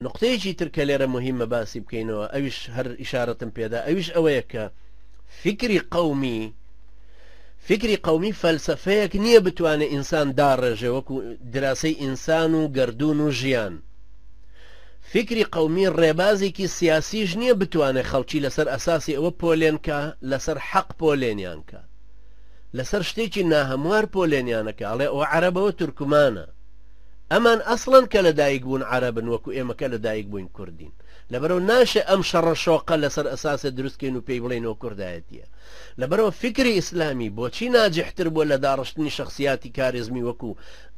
نقطەیەکی تر کە لێرە مهمە باسی بکەینەوە ئەویش هەر ئیشارەتم پێدا ئەویش ئەوەیە کە فکری قومی فەلسفەیەک نییە بتوانێت ئینسان داڕێژێ وەکو دراسی ئینسان و گردون و ژیان. فکری قومی ڕێبازێکی سیاسیش نییە بتوانێت خەڵکی لەسەر ئەساسی ئەوە پۆلێنکە لەسەر حەق پۆلێنیانکە لەسەر شتێکی ناهەموار پۆلێنیانەکە ئەڵێ ئەوە عەرەبەوە تورکمانە ئەمان ئەسڵەن کە لەدایک بوون عەرەبن وەکو ئێمەکە لەدایک بووین کوردین لەبەرەوە ناشێ ئەم شەڕە شۆقە لەسەر ئەساسە دروستکەین و پێی بڵێنەوە کوردایەتیە. لەبەرەوە فکری ئیسلامی بۆچی ناجحتر بووە لە داڕشتنی شخصیاتی کاریزمی وەکو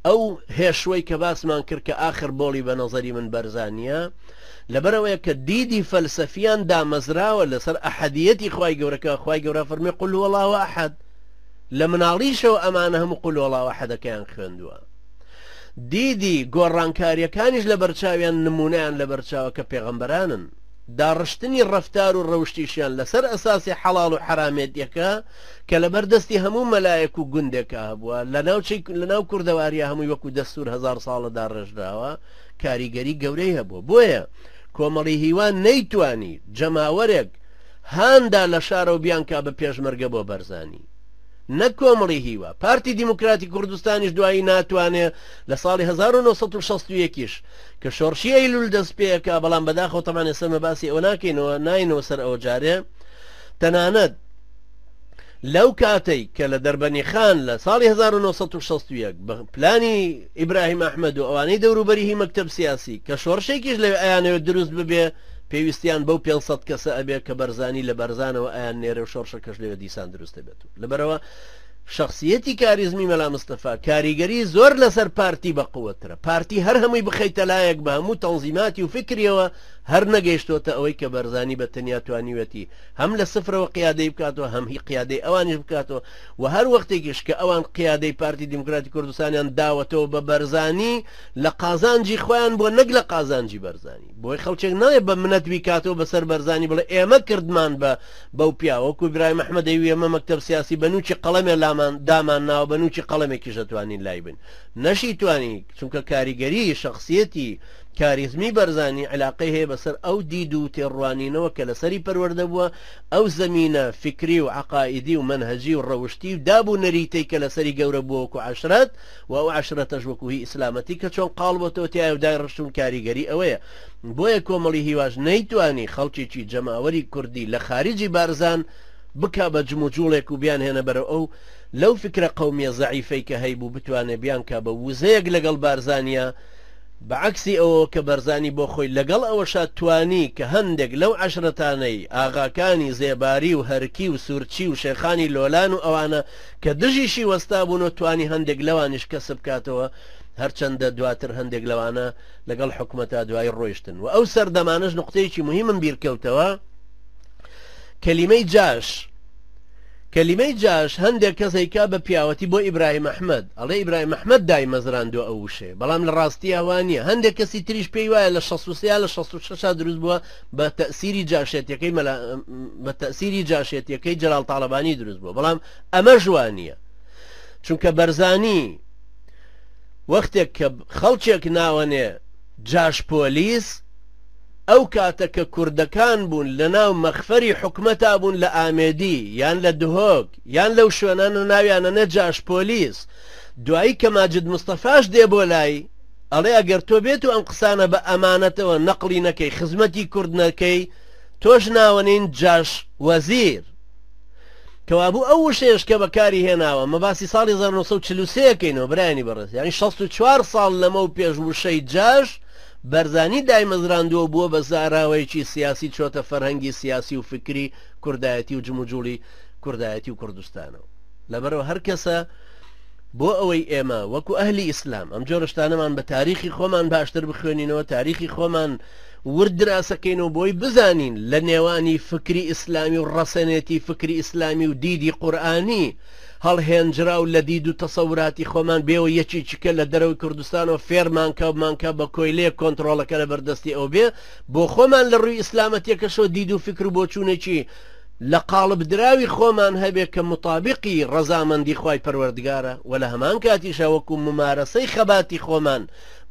ئەو هێشوەی کە باسمان کرد کە ئاخر بۆڵی بە نەزەری من بەرزانیە لەبەرەوەیە کە دیدی فەلسەفیان دامەزراوە لەسەر ئەحەدیەتی خوای گەورەکە خوای گەورە فەرمێ قل هو الله ئەحەد لە مناڵیشەوە ئەمانە هەموو قل هو الله ئەحەدەکەیان خوێندووە. دیدی گۆڕانکاریەکانیش لە بەرچاویان نمونەیان لە بەرچاوە کە پێغەمبەرانن داڕشتنی ڕەفتار و ڕەوشتیشیان لەسەر ئەساسی حەڵاڵ و حرامێتیەکە کە لەبەردەستی هەموو مەلایەک و گوندێکە هەبووە لەناو کوردەواریە هەمووی وەکو دەستور 1000 ساڵە داڕێژراوە کاریگەری گەورەی هەبووە. بۆیە کۆمەڵی هیوان نەیتوانی جەماوەرێک هاندا لە شارە و بیانکا بە پێشمەرگە بۆ بەرزانی نەک کۆمەڵی هیوە. پارتی دیموکراتی کوردستانیش دوایی ناتوانێ لە ساڵی 1960 کە شۆڕشی ئەیلول دەست پێەکە بەڵام بەداخەوە تەمان ئێستا باسی ئەوە ناکەینەوە ناینەوە سەر ئەوە جارێ تەنانەت لەو کاتەی کە لە دەربەنی خان لە ساڵی 1960 بە پلانی ئیبراهیم ئەحمەد و ئەوانەی دەوروبەری هی مەکتەب سیاسی کە شۆڕشێکیش لەوێ ئەیانەوێت دروست ببێ پێویستیان بەو 500 کەسە ئەبێ کە بەرزانی لە بەرزانەوە ئەیان نێرە و شۆڕشەکەش لەوێ دیسان دروستە بێت. لەبەرەوە شخصیەتی کاریزمی مەلا مستەفا کاریگەری زۆر لەسەر پارتی بەقووەترە. پارتی هەر هەمووی بخەیتە لایەک بە هەموو تەنزیماتی و فکریەوە هەر نەگەیشتۆتە ئەوەی کە بەرزانی بە تەنیا توانیوەتی هەم لە سفرەوە قیادەی بکاتەوە هەم هی قیادەی ئەوانیش بکاتەوە و هەر وەختێکیش کە ئەوان قیادەی پارتی دیموکراتی کوردستانیان داوەتەوە بە بەرزانی لە قازانجی خۆیان بۆ نەک لە قازانجی بەرزانی بۆی خەڵکێک نایە بە منەت بیکاتەوە بەسەر بەرزانی بڵێ ئێمە کردمان بەو پیاوەکو ئیبراهیم ئەحمەدەوی ئێمە مەکتەب سیاسی بەنووکی قەڵەمێ دامان ناوە بەنووکی قەڵەمێکی ژەتوانین لای بن نەشی توانی چونکە کاریگەری شخصیەتی کاریزمی بەرزانی علاقەی هەیە بەسەر ئەو دید و تێڕوانینەوە کە لەسەری پەروەردە بووە ئەو زەمینە فکری و عقائیدی و منهەجی و ڕەوشتی و دابوو نەریتەی کە لەسەری گەورە بووە وەکو عەشرەت و ئەو عەشرەتەش وەکو هی ئیسلامەتی کە چۆن قاڵبەتەوە تیایە و دای ڕشتون کاریگەری ئەوەیە. بۆیە کۆمەڵی هیواش نەیتوانی خەڵکێکی جەماوەری کوردی لە خارجی بارزان بکا بە جموجوڵێک و بیان هێنە بەرە ئەو لەو فکرە قەومیە زەعیفەی کە هەیبوو بتوانێ بیان کا بە وزەیەک لەگەڵ بارزانیە بەعکسی ئەوە کە بەرزانی بۆ خۆی لەگەڵ ئەوەشا توانی کە هەندێک لەو عەشرەتانەی ئاغاکانی زێباری و هەرکی و سوورچی و شێخانی لۆلان و ئەوانە کە دژیشی وەستا بوون و توانی هەندێک لەوانیش کەسب بکاتەوە هەرچەندە دواتر هەندێک لەوانە لەگەڵ حکومەتا دوای ڕۆیشتن و ئەو سەردەمانش نقطەیەکی مهمم بیرکەوتەوە کەلیمەی جاش هەندێک کەسێکا بە پیاوەتی بۆ ئیبراهیم ئەحمەد ئەڵێ ئیبراهیم ئەحمەد دای مەزراندووە ئەو وشێ بەڵام لە ڕاستی ئەوانیە هەندێک کەسی تریش پێی وایە لە 63 لە 66 دروست بووە بە تەسیری جاشێتیەکەی جەلال تاڵەبانی دروست بووە بەڵام ئەمە ژوانیە چونکە بەرزانی وەختێک کە خەڵکێک ناوەنێ جاش پۆلیس ئەو کاتە کە کوردەکان بوون لە ناو مەخفەری حکومەتا بوون لە ئامێدی یان لە دهۆک یان لەو شوێنانە ناویانە نەجاش پۆلیس دوایی کە ماجد مستەفاش دێ بۆ لای ئەڵێ ئەگەر تۆ بێت و ئەم قسانە بە ئەمانەتەوە نەقلی نەکەی خزمەتی کورد نەکەی تۆش ناوەنین جاش وەزیر کەوابوو ئەو وشەیەش کە بەکاری هێناوە مەباسی ساڵی 1943ەکەینەوە برایانی بەڕێز یعنی 64 ساڵ لەمە و پێش وشەی جاش بەرزانی دایمەزراندووە بووە بە زاراوەیەکی سیاسی چۆتە فەرهەنگی سیاسی و فکری کوردایەتی و جموجوڵی کوردایەتی و کوردستانەوە. لەبەرەوە هەر کەسە بۆ ئەوەی ئێمە وەکو ئەهلی ئیسلام ئەم جۆرەشتانەمان بە تاریخی خۆمان باشتر بخوێنینەوە تاریخی خۆمان ورد دراسەکەینەوە بۆی بزانین لە نێوانی فکری ئیسلامی و ڕەسەنێتی فکری ئیسلامی و دیدی قورئانی هەڵهێنجرا و لە دید و تەسەوراتی خۆمان بێەوە یەکێکیکە لە دەرەوەی کوردستانەوە فێرمانکە بە کۆیلەیە کۆنتڕۆڵەکە لە بەردەستی ئەو بێ بۆ خۆمان لە ڕووی ئیسلامەتیەکەشەوە دید و فکر و بۆچوونێکی لە قاڵب دراوی خۆمان هەبێت کە مطابقی ڕەزامەندی خوای پەروەردگارە و لە هەمان کاتیشە وەکو ممارەسەی خەباتی خۆمان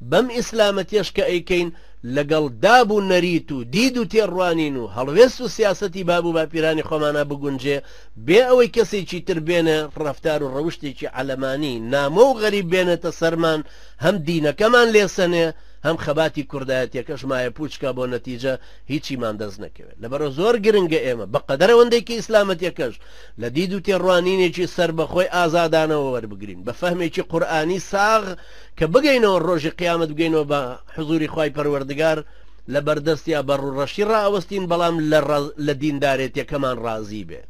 بەم ئیسلامەتیش کە ئەیکەین لەگەڵ داب و نەریت و دید و تێڕوانین و هەڵوێست و سیاسەتی باب و باپیرانی خۆمانە بگونجێ بێ ئەوەی کەسێکی تر بێنە ڕەفتار و ڕەوشتێکی عەلەمانی نامە و غەریب بێنێتە سەرمان هەم دینەکەمان لێسەنێ هەم خەباتی کوردایەتیەکەش مایە پوچکە بۆ نەتیجە هیچیمان دەست نەکەوێت لەبەرە زۆر گرنگە ئێمە بەقەدەر ئەوەندەی کە ئیسلامەتیەکەش لە دید و تێڕوانینێکی سەر بەخۆی ئازادانەوە وەربگرین بە فەهمێکی قورئانی ساغ کە بگەینەوە ڕۆژی قیامەت بگەینەوە بە حزوری خوای پەروەردگار لە بەردەستیا بەڕوڕەشی ڕائەوەستین بەڵام لە دیندارێتیەکەمان ڕازی بێ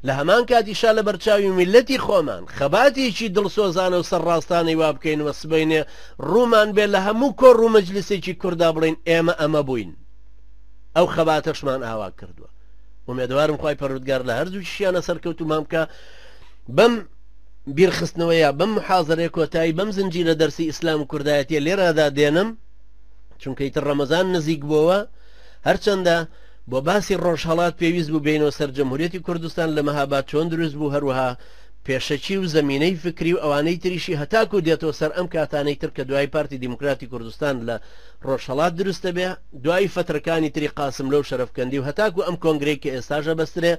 لە هەمان کاتیشا لە بەرچاوی میلەتی خۆمان خەباتێکی دڵسۆزانە و سەرڕاستانەی وا بکەینەوە سبەینێ ڕوومان بێ لە هەموو کۆڕ و مەجلیسێکی کووردا بڵین ئێمە ئەمە بووین ئەو خەباتەشمان ئاوا کردووە ومێدوارم خوای پەروەردگار لە هەردوو شیانە سەرکەوتومان بکە بەم بیرخستنەوەیە بەم محاضەرەیە کۆتایی بەم زنجیرە دەرسی ئیسلام و کوردایەتیە لێرەدا دێنم چونکە ئیتر ڕەمەزان نزیک بووەوە هەرچەندە بۆ باسی ڕۆژهەڵات پێویست بوو بینەوە سەر جەمهوریەتی کوردستان لە مەهاباد چۆن دروست بوو هەروەها پێشەکی و زەمینەی فکری و ئەوانەی تریشی هەتاکو دێتەوە سەر ئەم کاتانەی تر کە دوای پارتی دیموکراتی کوردستان لە ڕۆژهەڵات دروستە بێ دوای فترەکانی تری قاسم لەو شەرەفکەندی و هەتاکو ئەم کۆنگرەی کە ئێستاژە بەسترێ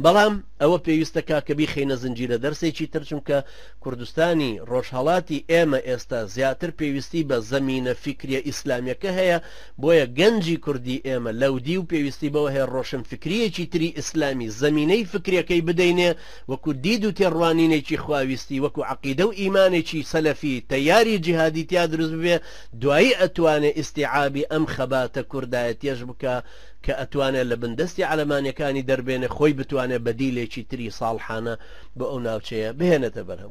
بەڵام ئەوە پێویستە کاکە بیخینە زنجیرە دەرسێکی تر چونکە کوردستانی ڕۆژهەڵاتی ئێمە ئێستا زیاتر پێویستی بە زەمینە فکریە ئیسلامیەکە هەیە بۆیە گەنجی کوردی ئێمە لەودی و پێویستی بەوە هەیە ڕۆشن فکریەکی تری ئیسلامی زەمینەی فکریەکەی بدەینێ وەکو دید و تێڕوانینێکی خواویستی وەکو عەقیدە و ئیمانێکی سەلەفی تەیاری جیهادی تیا دروست ببێ دوایی ئەتوانێ ئیستیعابی ئەم خەباتە کوردایەتیەش بکە کە ئەتوانێت لە بندستی عەلەمانیەکانی دەربێنێ خۆی بتوانێت بەدیلێکی تری ساڵحانە بە ئەو ناوچەیە بهێنێتە بەرهەم.